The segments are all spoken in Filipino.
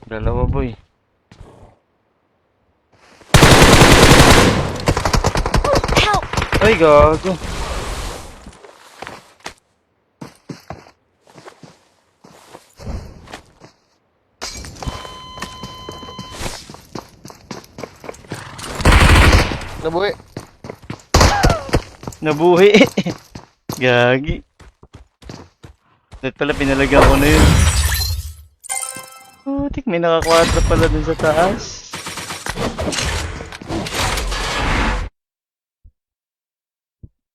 Dalawa boy. Help! Ay gago. Nabuhi. Nabuhi. Gagi. Dapat pala pinalagyan ko na yun. Putik, may nakakwadra pala dun sa taas.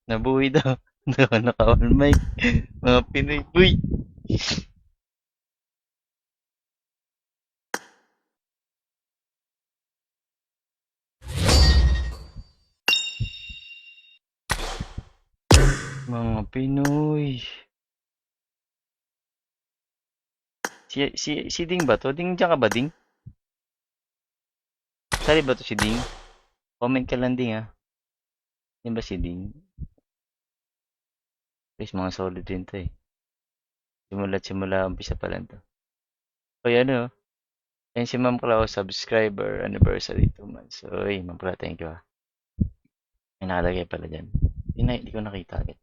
Nabuhi daw. Naka-on mic. Mga Pinoy. Uy! Mga Pinoy. Si Ding ba to? Ding, dyan ka ba, Ding? Sali ba to si Ding? Comment ka lang, Ding, ah. Yan ba si Ding? Guys, mga solid din to, eh. Simula, umpisa pa lang to. O, yan, oh. Yan si Ma'am Clau, subscriber, anniversary 2 months. Uy, Ma'am Clau, thank you, ah. May nakalagay pala dyan. Hindi ko nakita agad.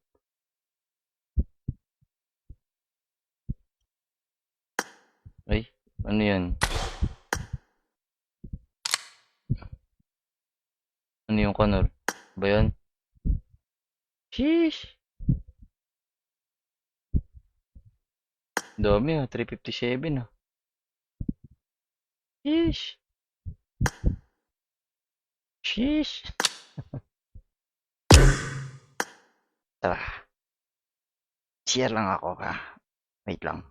Ay, ano yan? Ano yung Connor? Ba yan? Sheesh! Dami, ah. 357, ah. Sheesh! Sheesh! Tara. Share lang ako, ha. Wait lang.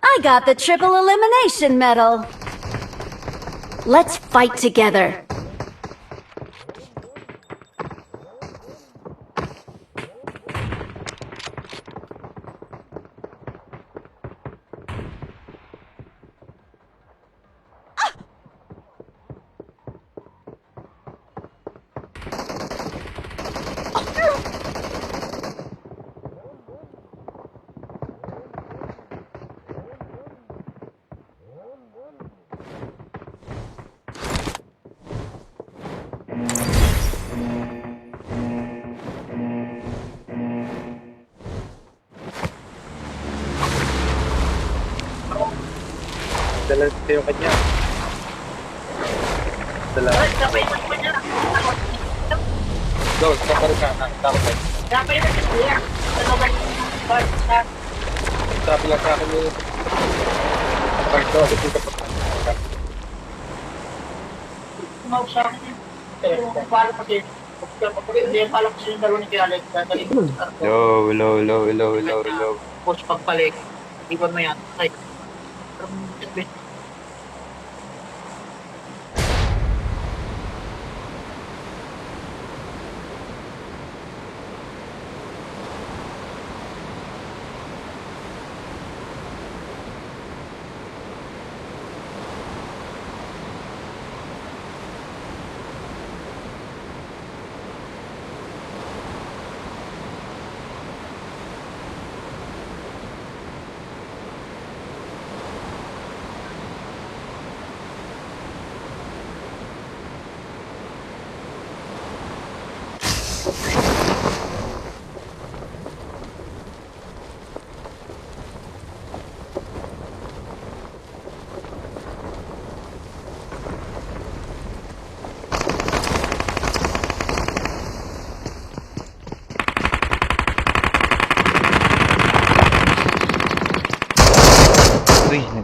I got the triple elimination medal. Let's fight together. Dala kayo kanya. Dala. Go, kapag ka na. Tapos. Sabi lang sa akin yung parto. Ito ka pa. Tumawag sa akin yun. Kung paano kasi, hindi pala kasi yung dalawa ni Kialet. Hello. Post pagpalik. Iwan mo yan. Ay.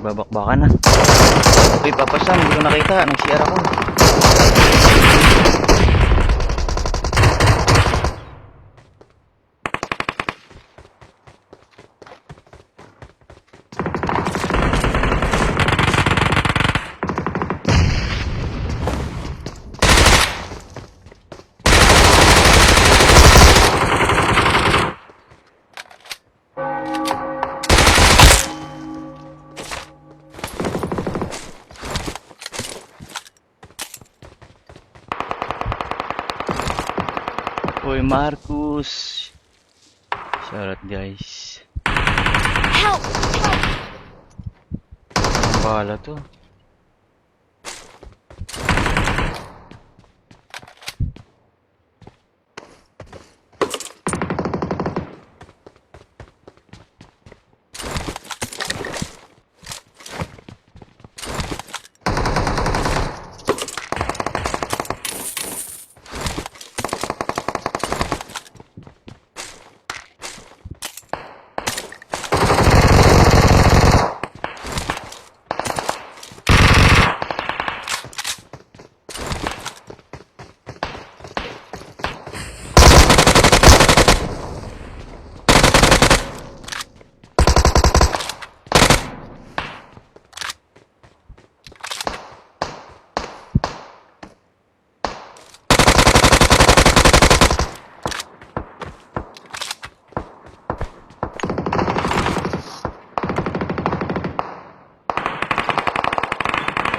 nagbabakbakan na. Uy, Papa Sam, hindi ko nakita. Nag-CR ako. Uy, Marcus. Shoutout, guys. Help! Ang bahala to.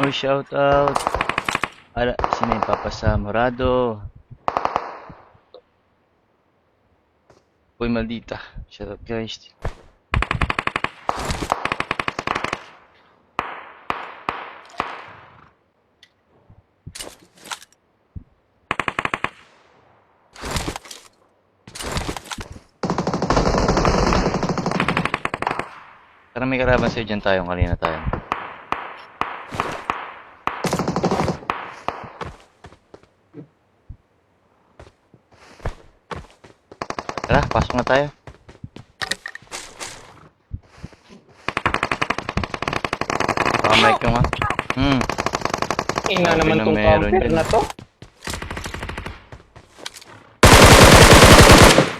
Uy, shoutout. Ala, sino yung Papa Sam? Morado. Uy, maldita. Shoutout, guys. Tara, may kalaban sa'yo dyan tayo. Kanina tayo. Tara, pasok na tayo. Baka mic yung Ina Sabi naman na tong meron camper dyan. na to.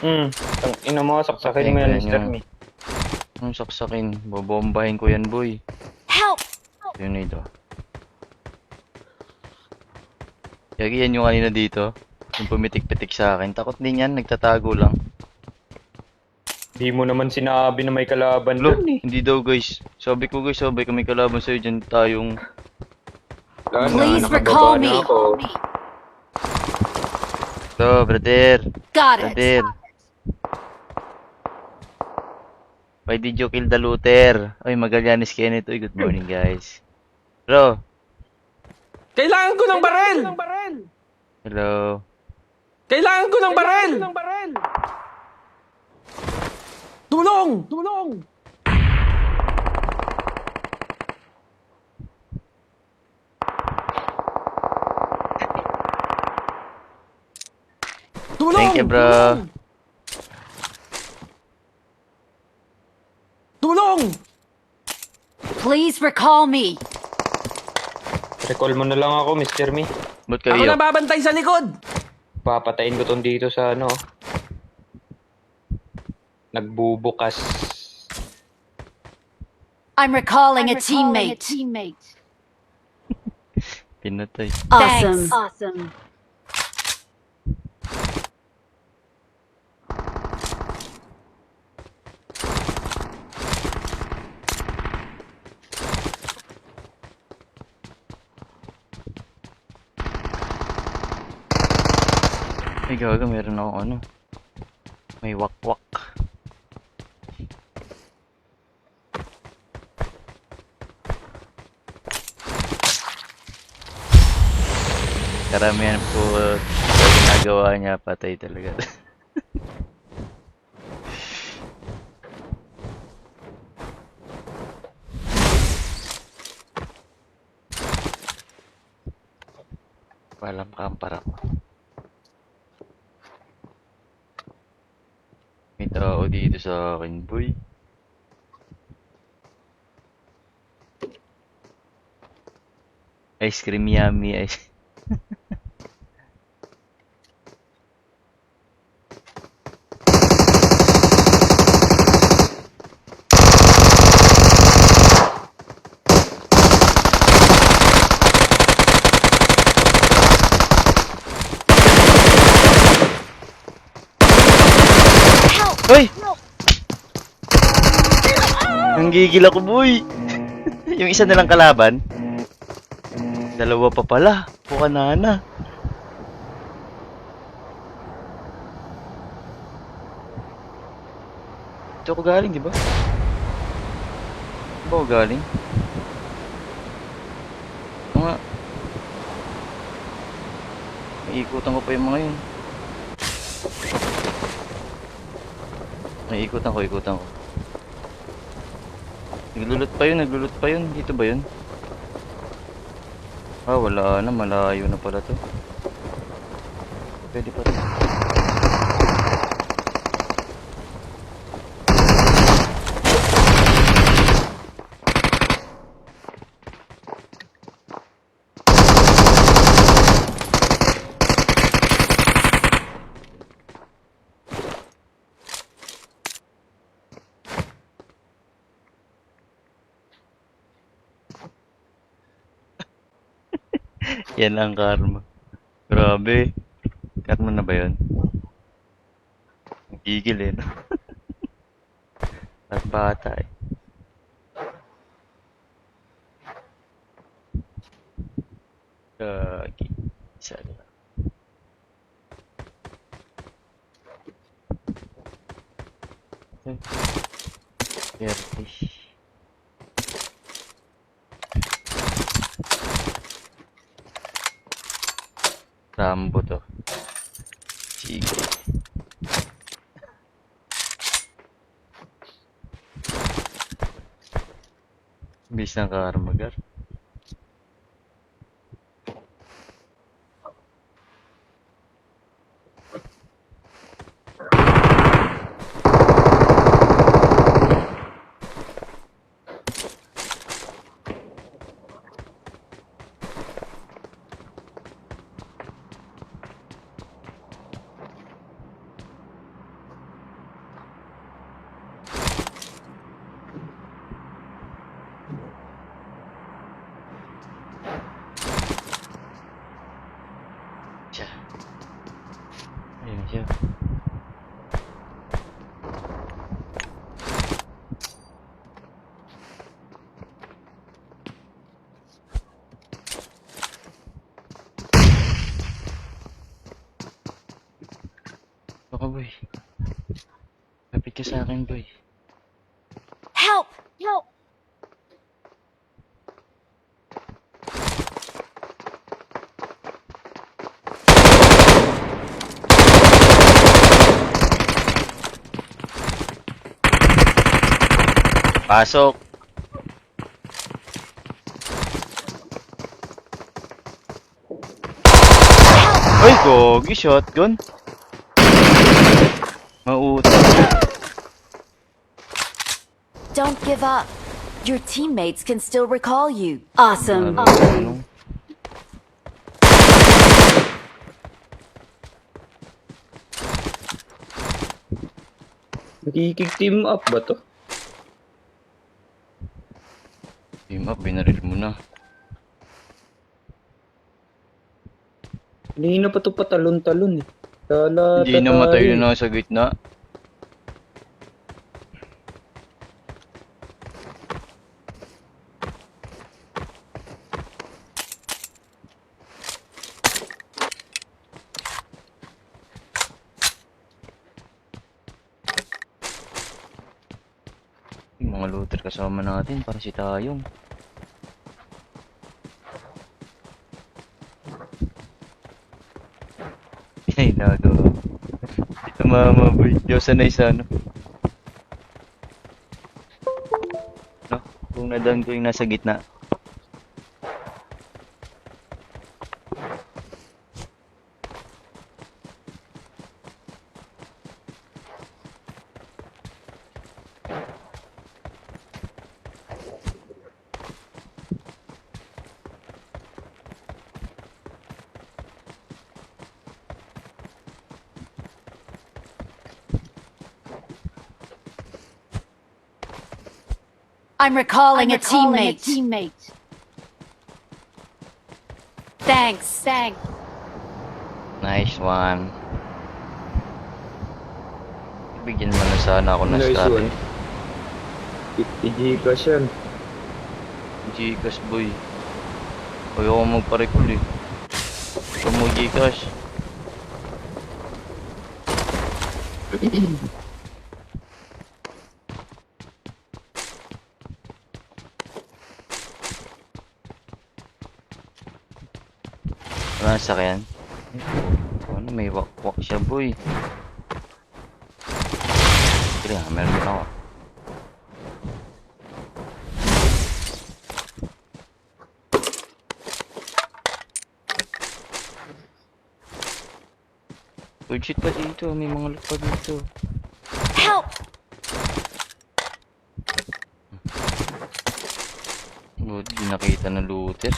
Ang ina mo, saksakin mo yan, Saksakin Mr. yan. Me. Anong saksakin? Bobombahin ko yan, boy. Help! Yun ito. Yagi yan yung kanina dito. Yung pumitik-pitik sa akin. Takot din yan, nagtatago lang. Di mo naman sinabi na may kalaban Lo, dun eh. hindi daw guys. Sabi ko guys, sabi ko may kalaban sa'yo dyan tayong... Wala na, Please nakababa recall na me. ako. So, brother. Got it. Brother. Why did you kill the looter? Ay, Magallanes Kenneth. Uy, good morning guys. Bro, Kailangan ko ng barel! hello. Kailangan ko ng barel! Tulong! Tulong! Tulong! Thank you, bro. Tulong! Please recall me. Recall mo na lang ako, Mr. Me. Ba't Ako kayo? na babantay sa likod! Papatayin ko tong dito sa ano. Nagbubukas. I'm recalling a teammate. Pinatay. Awesome. Ay, gaga, meron ako ano. May wakwak. Karamihan po sa ginagawa niya, patay talaga. Walang kampara ko. May tao dito sa akin, boy. Ice cream yummy ice. Hoy! Nanggigil ako, boy. Yung isa na lang kalaban. Dalawa pa pala. Pukanana. Ito ako galing, di ba? Ito ako galing? Ito nga. Iikutan ko pa yung mga yun. Ikutan ko. Naglulot pa yun. Dito ba yun? Ah, wala na. Malayo na pala to. Pwede pa rin. Yan ang karma. Grabe. Karma na ba yun? Gigil eh, no? At bata eh. Gagi. Isa lang. Ertish. Rambo to. Sige. Bis ng karma, gar. Siya. Ayun na siya. Baka boy. Kapit ka sa akin boy. Help! Help! Pasok. Ay, gogi, shotgun. Mautang. Don't give up. Your teammates can still recall you. Awesome. Ano? Nakikig-team up ba to? Team up, binaril mo na. Hindi na pa to patalon-talon eh. Kala Hindi namatay na nasa gitna. Yung mga looter kasama natin, para si Tayong. Ay, nagawa. Di tumama, boy. Diyos sanay sa ano. No? Kung nadan ko yung nasa gitna. I'm recalling a teammate. Thanks. Nice one. Bigyan mo na sana ako ng Nice star. one. 50 Gcash yan. Gcash boy. Ayoko magpa-recall eh. Gusto mo Gcash? Wala na sakyan. Ano, may wakwak siya boy. Sige nga, meron din ako. Good shit pa dito, may mga loot pa dito. Help! Buti di nakita ng looter.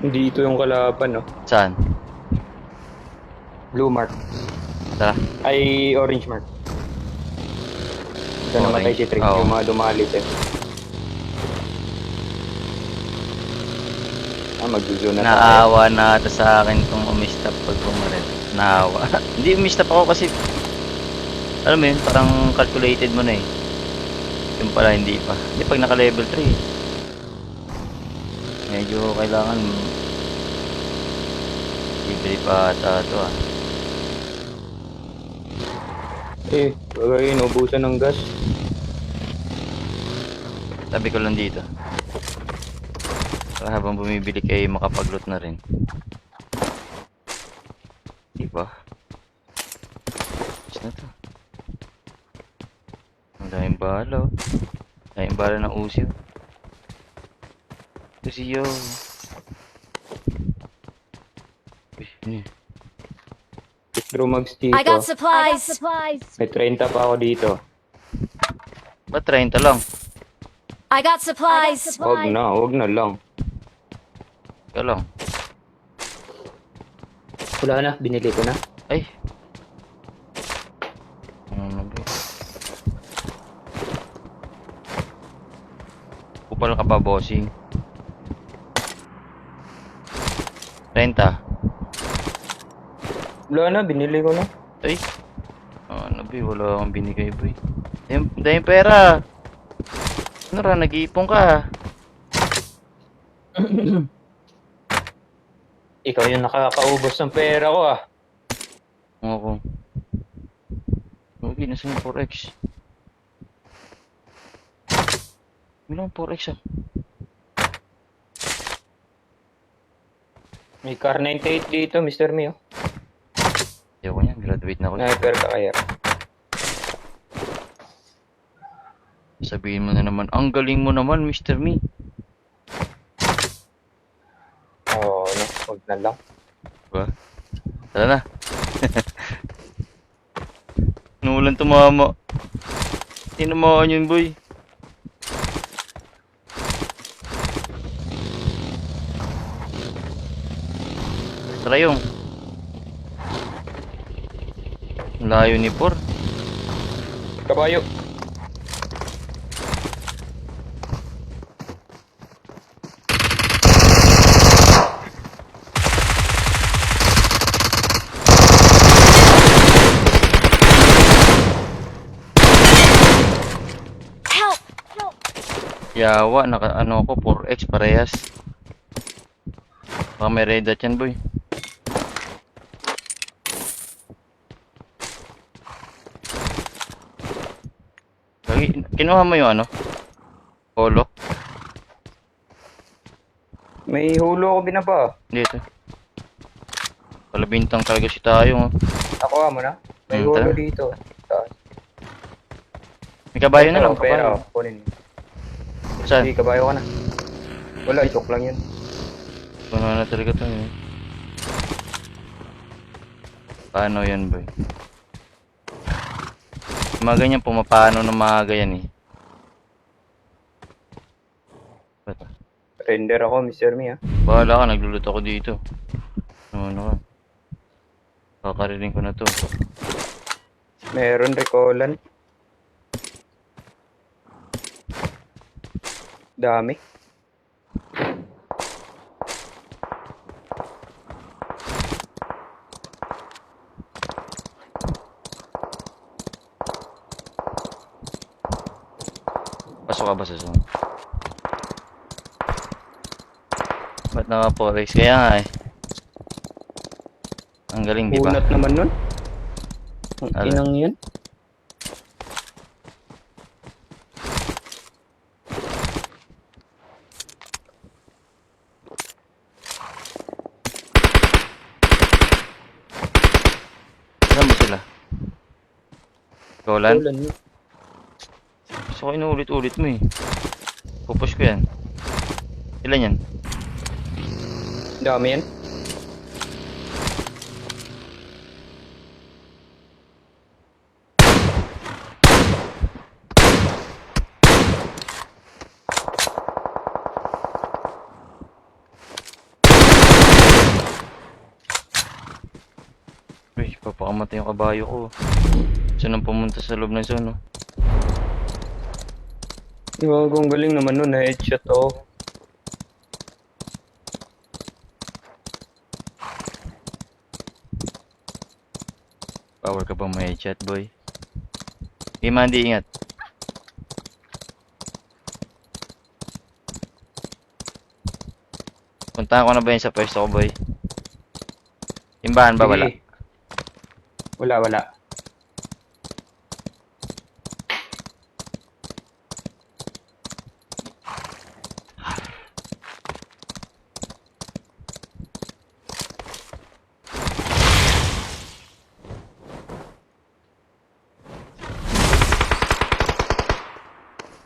Dito yung kalaban, no? Saan? Blue mark. Tara. Ay, orange mark. Ito namatay si Trick, Oo. yung mga dumalit eh. Mag-zone na tayo. Naawa na ata sa akin kung umistap pag pumalit. Naawa. Hindi umistap ako kasi alam mo yun, parang calculated mo na eh. Yung pala hindi pa. Hindi pag naka level 3 medyo kailangan bibili pa ata ito ah. Eh, bagay inubusan ng gas. Sabi ko lang dito. Para habang bumibili kayo makapag-loot na rin. Diba? Ayos na to. Ang daming bala oh. Daming bala ng Uzi oh. Uzi yo. Uy, ano yun? True mags dito. I got supplies. May 30 pa ako dito. Ba't 30 lang? I got supplies. Huwag na lang. Ikaw lang. Wala na, binili ko na. Ay! Ano ba? Kupal ka pa, bossing. 30. Wala na, binili ko na. Ay! Ano ba? Wala akong binigay, boy. Dahil pera! Ano ra, nag-iipon ka? Ikaw yung nakakaubos ng pera ko ah. Oo. Okay, nasa yung 4X? Ilang 4X ah? May car 98 dito, Mr. Mio. Ayoko niyan, graduate na ako. Sniper ka kaya. Sabihin mo na naman, ang galing mo naman, Mr. Me. Oo, no, huwag na lang. Diba? Tara na. Nulan tumama. Tinamaan yun, boy. Tara yung. Layo ni Por. Kabayo. Help! Yawa, ano ko, 4X parehas. Baka may red dot yan, boy. Kinuha mo yung ano? Polo? May hulo ko binaba. Dito. Palabintang talaga si tayo. Oh. Nakuha mo na? May hulo Tara. dito. Taas. May kabayo na lang, Pera, kabayo. kunin mo. Saan? Hindi, kabayo ka na. Wala, joke lang yun. Wala na talaga to. Eh. Paano yun, boy? Mga ganyan, pumapano ng mga ganyan eh. Ba't? Render ako, Mr. Mi, ha? Bahala ka, nagluluto ako dito. Ano ka? Kakarinig ko na to. Meron recolan. Dami. Pasok ka ba sa zone? Ba't naka-4x? Kaya nga eh. Ang galing, di ba? Unat naman nun. Ang Ala. inang yun. Saan ba sila? Golan? Ulan yun. Gusto ko inuulit-ulit mo eh. Pupush ko yan. Ilan yan? Dami yan. Uy, papakamatay yung kabayo ko. Saan nang pumunta sa loob ng zone, no? Iwan kong galing naman nun, na-headshot ako. Power ka bang may chat, boy? Okay, Mandy, ingat. Puntahan ko na ba yun sa pwesto ko, boy? Timbahan ba? Wala. Sige. Wala.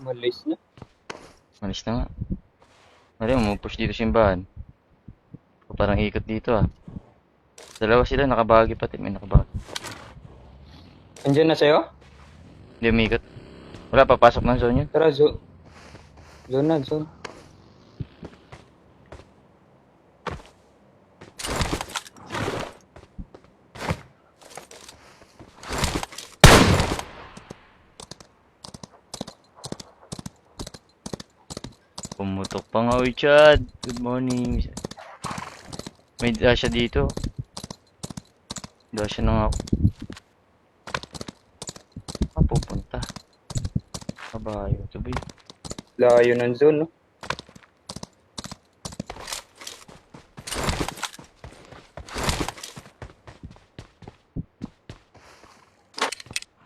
Malis na. Malis na nga. Mali, push dito simbahan. Parang ikot dito ah. Dalawa sila, nakabagi pati. May nakabagi. Andiyan na sa'yo? Hindi umikot. Wala, papasok ng zone yun. Tara, zone. Zone na, zone. Pumutok pa nga, uy, Chad. Good morning. May dasha dito. Dasha na nga ako. Saan pupunta? Kabayo, ito ba yun? Layo ng zone, no?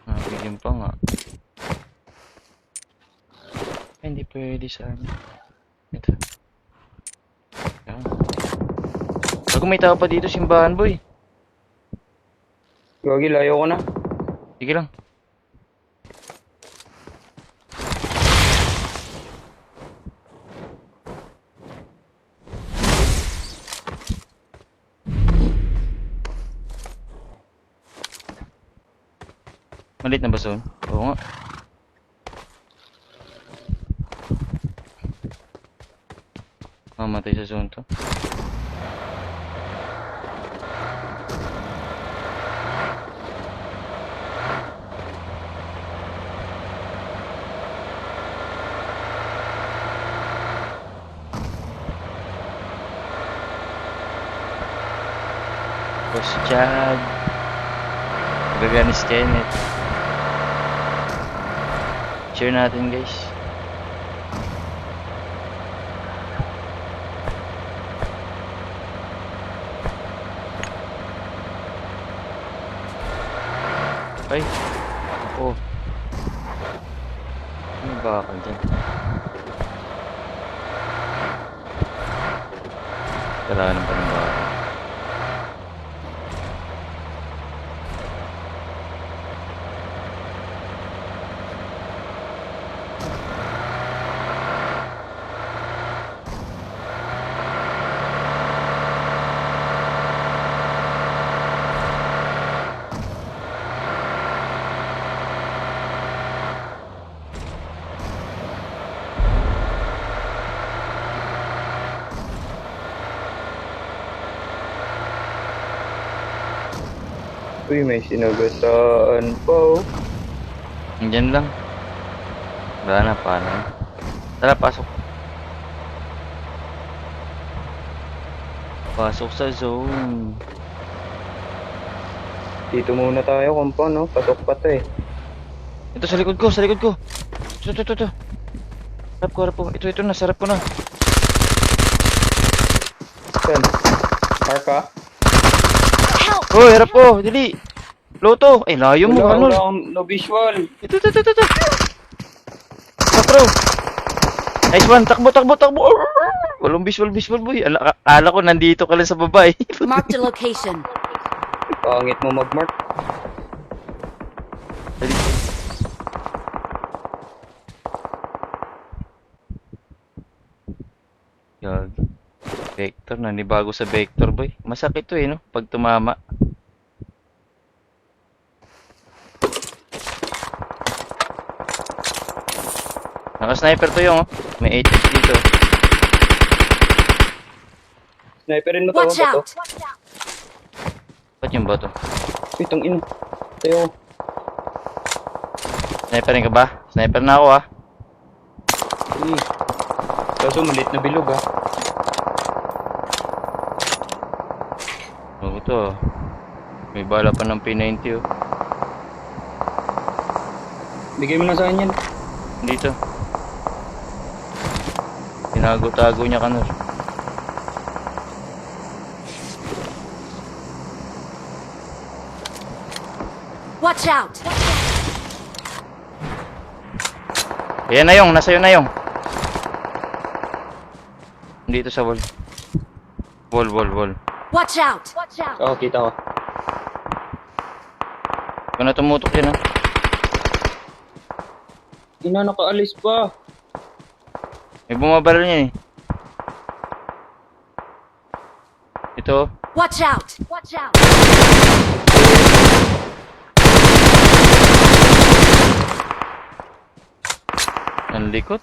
Bigyan pa nga. Ay, hindi pwede sa amin. Ito. Yan. Bago may tao pa dito, simbahan, boy. Gagi, layo ko na. Sige lang. Malit na ba zone? Oo nga. Mamatay sa zone to. Boss Chad. Gaganis Kenneth. Share natin, guys. Ay. Oo. Ano ba ako dyan? Kailangan pa ng bakal. Uy, may sinagasaan pa oh. Andyan lang. Wala na, paano? Tara, pasok. Pasok sa zone. Dito muna tayo, compound, no? Pasok pa to eh. Ito sa likod ko, sa likod ko. Ito. Harap ko. Ito, nasarap ko na. Saan? Arka? Help! Hoy, harap ko, dili. Loto. Ay, layo mo, Wala ano? akong no visual. Ito. Bro. Nice one, takbo. Walang visual, boy. Ala ko, nandito ka lang sa baba, eh. Marked a location. Pangit mo mag-mark. Yag. Vector, nanibago sa vector, boy. Masakit to, eh, no? Pag tumama. Naka-sniper to yung, oh. May 8 dito. Sniperin mo to, Watch bato. out! Ba't yung bato? Itong ino. Tayo. Sniperin ka ba? Sniper na ako, ah. Uy. Kaso malit na bilog ah. Ano to? May bala pa ng P90, oh. Bigay mo na sa akin yan. Dito. Tinago-tago niya ka, Nur. Watch out! Ayan na yung, nasa yun na yung. Dito sa wall. Wall. Watch out! Oo, kita ko. Kung na tumutok yun, ah. Ina, nakaalis pa. May bumabaril niya, eh. Ito, oh. Watch out! Ang likot.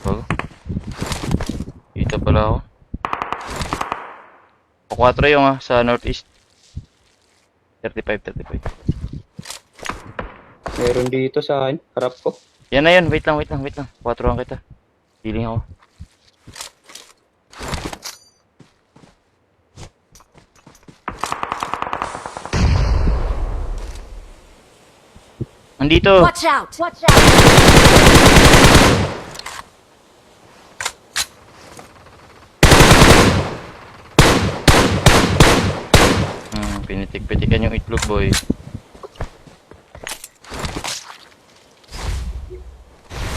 Oh. Kita pala ako. O 4 yung, ah, sa northeast. 35. Meron dito sa akin. Harap ko. Yan na yun, wait lang. 4 ang kita. Healing ako. Andito. Watch out! Pinitik-pitikan yung itlog, boy.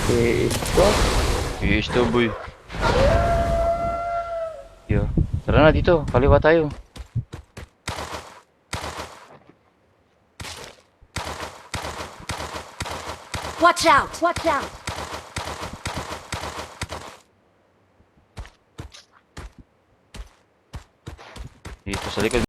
Ito. Yes to, boy. Yo. Tara na dito, kaliwa tayo. Watch out! Dito sa likod.